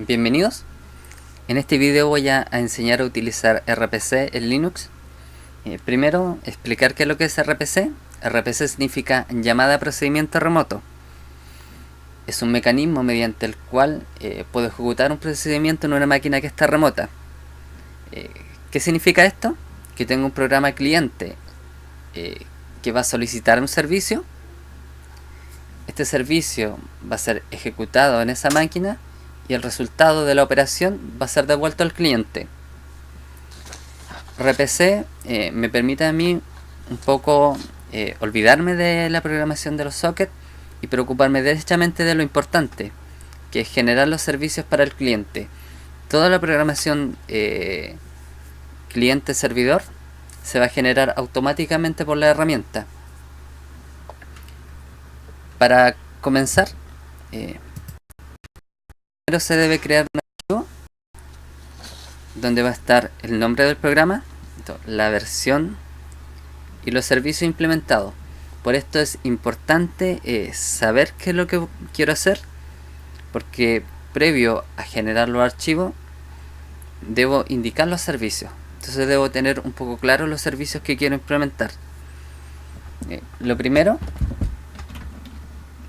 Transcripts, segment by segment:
Bienvenidos. En este video voy a enseñar a utilizar RPC en Linux. Primero, explicar qué es lo que es RPC. RPC significa llamada a procedimiento remoto. Es un mecanismo mediante el cual puedo ejecutar un procedimiento en una máquina que está remota. ¿Qué significa esto? Que tengo un programa cliente que va a solicitar un servicio. Este servicio va a ser ejecutado en esa máquina y el resultado de la operación va a ser devuelto al cliente. RPC me permite a mí un poco olvidarme de la programación de los sockets y preocuparme derechamente de lo importante, que es generar los servicios para el cliente. Toda la programación cliente-servidor se va a generar automáticamente por la herramienta. Para comenzar, primero se debe crear un archivo donde va a estar el nombre del programa, la versión y los servicios implementados. Por esto es importante saber qué es lo que quiero hacer, porque previo a generar los archivos debo indicar los servicios. Entonces debo tener un poco claro los servicios que quiero implementar. Lo primero,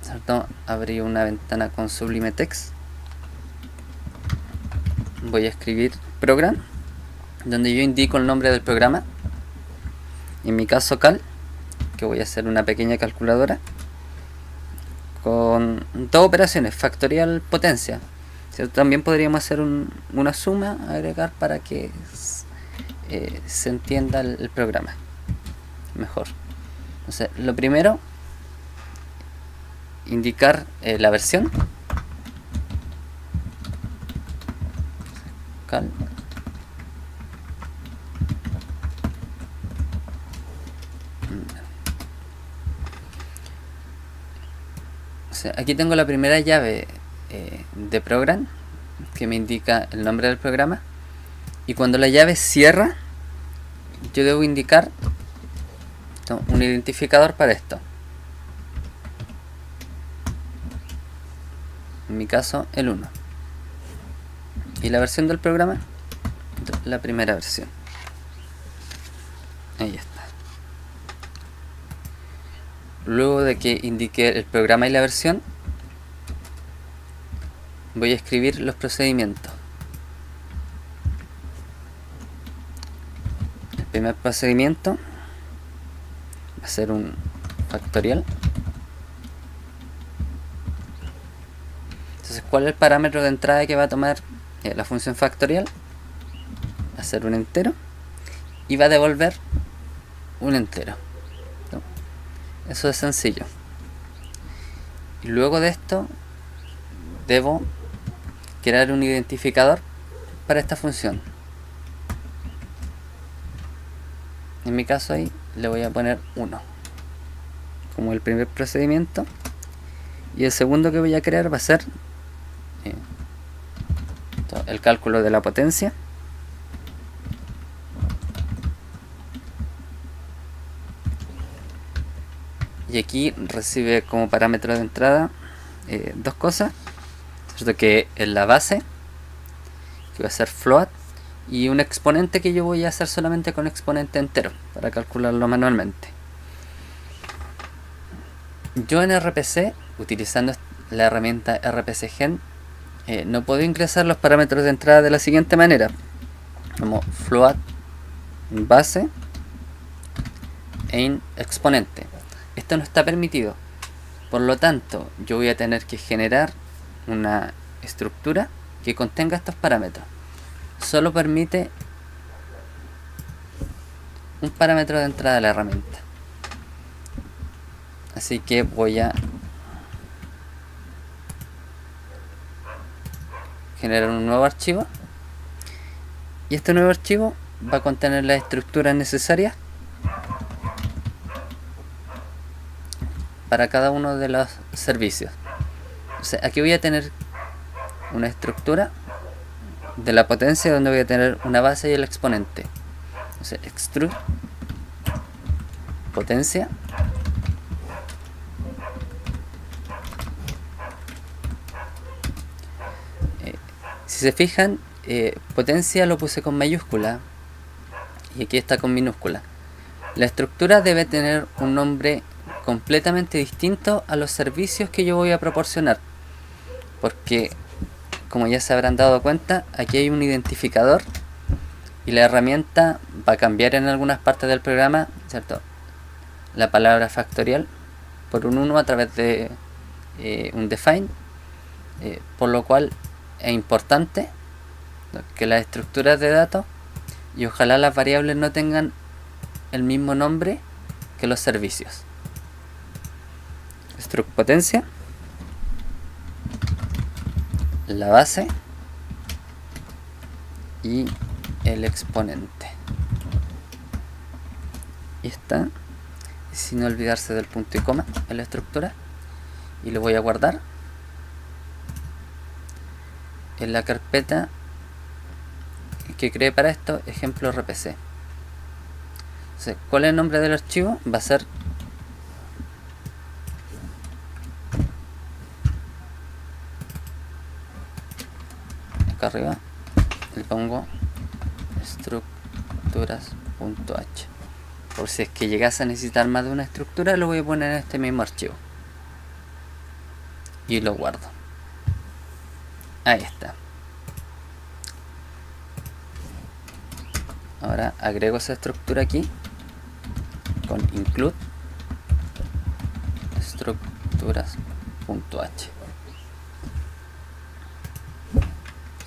¿cierto? Abrí una ventana con Sublime Text. Voy a escribir program, donde yo indico el nombre del programa. En mi caso cal, que voy a hacer una pequeña calculadora con dos operaciones, factorial, potencia. ¿Cierto? También podríamos hacer una suma, agregar para que se entienda el programa mejor. Entonces, lo primero, indicar la versión. Cal. O sea, aquí tengo la primera llave de program que me indica el nombre del programa, y cuando la llave cierra yo debo indicar un identificador para esto. En mi caso el 1. Y la versión del programa, la primera versión. Ahí está. Luego de que indique el programa y la versión, voy a escribir los procedimientos. El primer procedimiento va a ser un factorial. Entonces, ¿cuál es el parámetro de entrada que va a tomar la función factorial? Va a ser un entero y va a devolver un entero. Eso es sencillo. Y luego de esto debo crear un identificador para esta función. En mi caso ahí le voy a poner 1 como el primer procedimiento, y el segundo que voy a crear va a ser el cálculo de la potencia. Y aquí recibe como parámetro de entrada dos cosas, ¿cierto? Que es la base, que va a ser float, y un exponente que yo voy a hacer solamente con exponente entero para calcularlo manualmente. Yo en RPC, utilizando la herramienta RPC Gen, no puedo ingresar los parámetros de entrada de la siguiente manera, como float base en exponente. Esto no está permitido. Por lo tanto, yo voy a tener que generar una estructura que contenga estos parámetros. Solo permite un parámetro de entrada de la herramienta. Así que voy a generar un nuevo archivo. Y este nuevo archivo va a contener las estructuras necesarias para cada uno de los servicios. O sea, aquí voy a tener una estructura de la potencia donde voy a tener una base y el exponente. O sea, extrude potencia Si se fijan, potencia lo puse con mayúscula y aquí está con minúscula. La estructura debe tener un nombre completamente distinto a los servicios que yo voy a proporcionar, porque como ya se habrán dado cuenta, aquí hay un identificador y la herramienta va a cambiar en algunas partes del programa, ¿cierto?, la palabra factorial por un 1 a través de un define, por lo cual es importante que las estructuras de datos y ojalá las variables no tengan el mismo nombre que los servicios. Struct potencia, la base y el exponente. Y está, sin olvidarse del punto y coma en la estructura, y lo voy a guardar en la carpeta que creé para esto, ejemplo RPC. Entonces, ¿cuál es el nombre del archivo? Va a ser acá arriba, le pongo estructuras.h. Por si es que llegase a necesitar más de una estructura, lo voy a poner en este mismo archivo y lo guardo. Ahí está. Ahora agrego esa estructura aquí con include estructuras.h.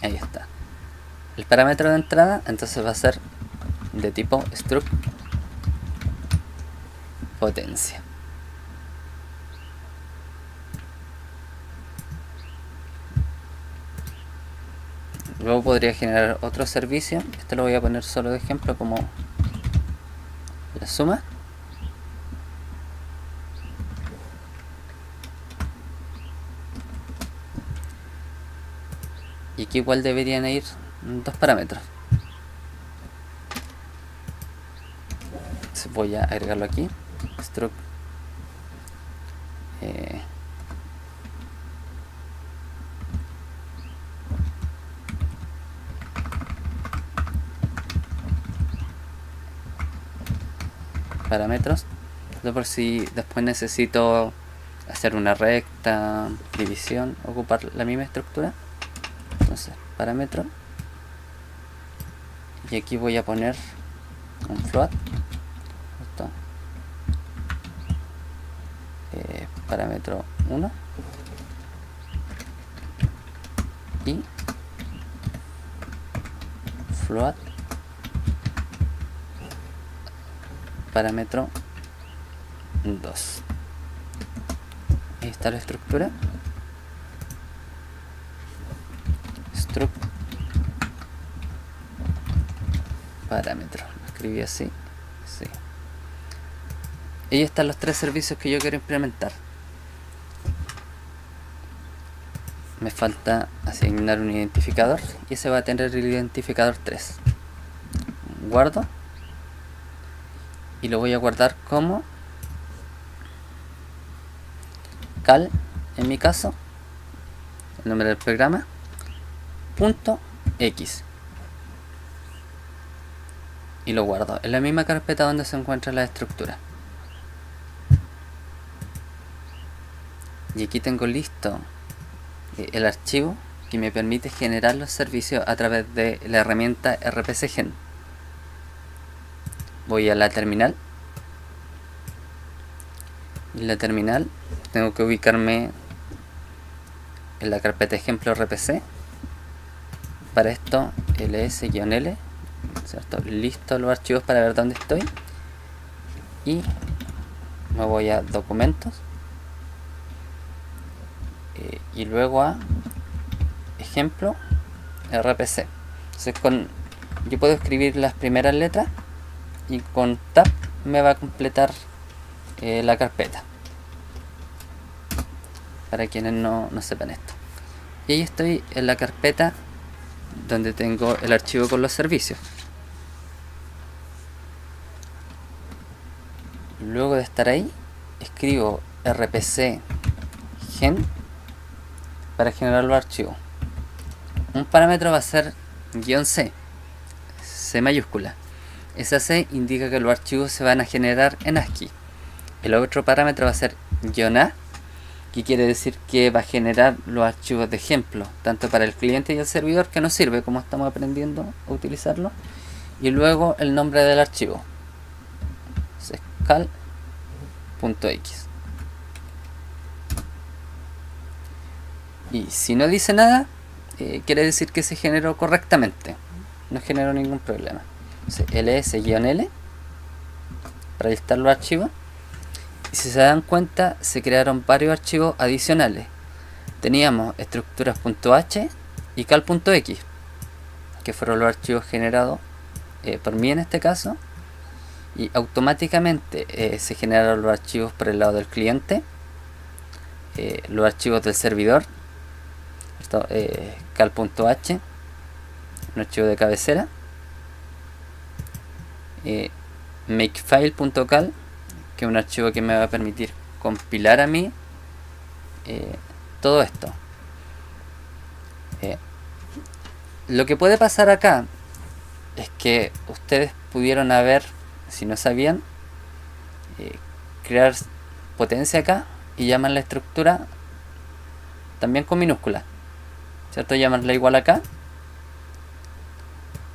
Ahí está. El parámetro de entrada entonces va a ser de tipo struct potencia. Luego podría generar otro servicio. Este lo voy a poner solo de ejemplo como la suma. Y aquí igual deberían ir dos parámetros. Entonces voy a agregarlo aquí. Struct parámetros, de por si después necesito hacer una recta, división, ocupar la misma estructura. Entonces parámetro, y aquí voy a poner un float, esto, parámetro 1 y float parámetro 2. Ahí está la estructura. Struct parámetro. Lo escribí así. Sí. Y ahí están los tres servicios que yo quiero implementar. Me falta asignar un identificador y ese va a tener el identificador 3. Guardo. Y lo voy a guardar como cal, en mi caso, el nombre del programa, .x. Y lo guardo en la misma carpeta donde se encuentra la estructura. Y aquí tengo listo el archivo que me permite generar los servicios a través de la herramienta RPCgen. Voy a la terminal. En la terminal tengo que ubicarme en la carpeta ejemplo RPC. Para esto ls-l, ¿cierto? Listo los archivos para ver dónde estoy. Y me voy a documentos. Y luego a ejemplo RPC. Entonces yo puedo escribir las primeras letras y con tab me va a completar la carpeta, para quienes no sepan esto. Y ahí estoy en la carpeta donde tengo el archivo con los servicios. Luego de estar ahí, escribo rpc gen para generar los archivos. un parámetro va a ser "-c", C mayúscula. Esa C indica que los archivos se van a generar en ASCII. El otro parámetro va a ser "-a", que quiere decir que va a generar los archivos de ejemplo, tanto para el cliente y el servidor, que nos sirve como estamos aprendiendo a utilizarlo. Y luego el nombre del archivo, cal.x. Y si no dice nada, quiere decir que se generó correctamente, no generó ningún problema. ls-l para listar los archivos. Y si se dan cuenta, se crearon varios archivos adicionales. Teníamos estructuras.h y cal.x, que fueron los archivos generados por mí en este caso. Y automáticamente se generaron los archivos por el lado del cliente, los archivos del servidor, cal.h, un archivo de cabecera, makefile.cal, que es un archivo que me va a permitir compilar a mí todo esto. Lo que puede pasar acá es que ustedes pudieron haber, si no sabían, crear potencia acá y llamar la estructura también con minúscula, ¿cierto? Llamarla igual acá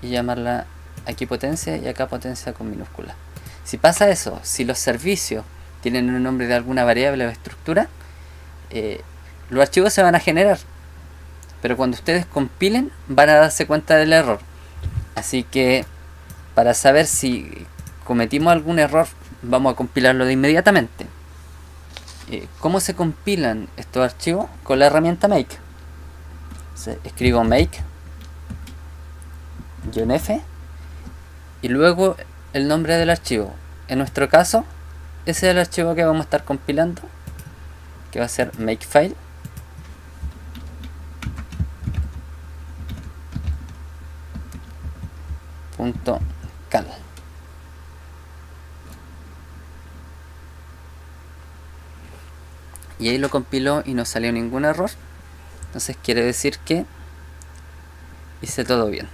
y llamarla aquí potencia y acá potencia con minúscula. Si pasa eso, si los servicios tienen un nombre de alguna variable o estructura, los archivos se van a generar, pero cuando ustedes compilen van a darse cuenta del error. Así que para saber si cometimos algún error, vamos a compilarlo de inmediatamente. ¿Cómo se compilan estos archivos? Con la herramienta make. Escribo make -f y luego el nombre del archivo. En nuestro caso, ese es el archivo que vamos a estar compilando, que va a ser makefile. .cal. Y ahí lo compiló y no salió ningún error. Entonces quiere decir que hice todo bien.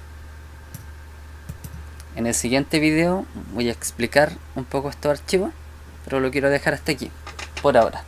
En el siguiente video voy a explicar un poco estos archivos, pero lo quiero dejar hasta aquí por ahora.